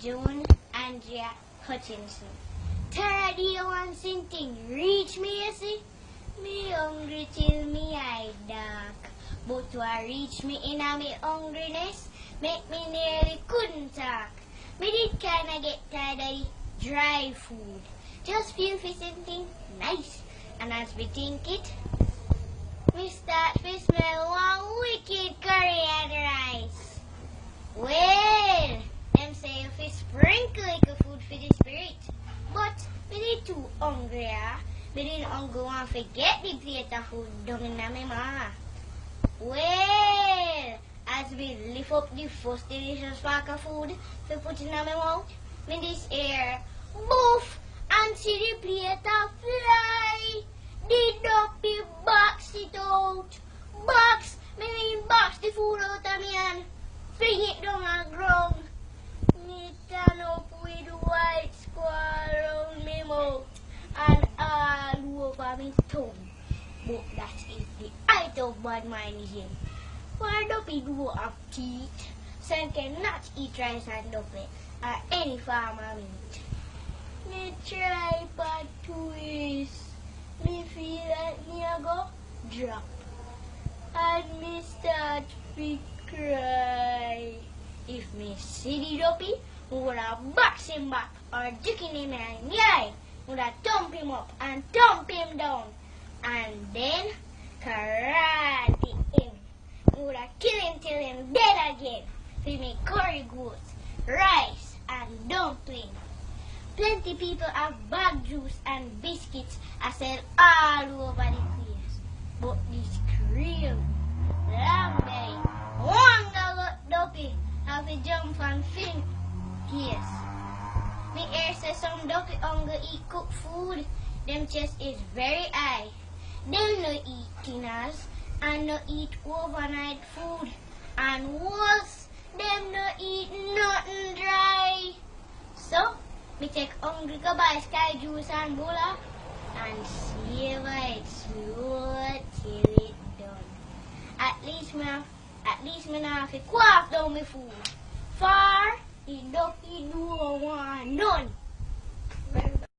Joan Andrea Hutchinson. Tara the one thing reach me, you see? Me hungry till me eye dark. But to reach me in a me hungriness, make me nearly couldn't talk. Me did kinda get tired of the dry food. Just feel for something nice. And as we think it, we start to smell one wicked curry and rice. Well, them say if we sprinkle like a food for the spirit. But we did too hungry, we didn't hungry and forget the plate of food down in my mouth. Well, as we lift up the first delicious pack of food to put in my mouth, me this air, boof, and see the plate of fly. The Duppy box it out. Box, me mean box the food out of me and fling it down on the ground. Me turn up with white squall round me mouth and all over me tongue. But that is the height of bad minding. For Duppy do have teeth, so you cannot eat rice and Duppy or any farmer meat. Me try but twist. Me feel like me a go drop. And me start to cry. If me see the Duppy, we would have box him back or dick in him in the eye. We would have thump him up and thump him down. And then karate him. We would have kill him till him dead again. We make curry goats, rice and dumpling. Plenty people have bag juice and biscuits I sell all over the place. But this cream, long day, one Duppy have to jump and think. Yes. Me hear say some Duppy hunger eat cooked food. Them chest is very high. Them no eat tinners and no eat overnight food. And worse, them no eat nothing dry. So, me take hungry go buy sky juice and bola and savor it slow till it done. At least me not have to quaff down my food. For the Duppy do want none.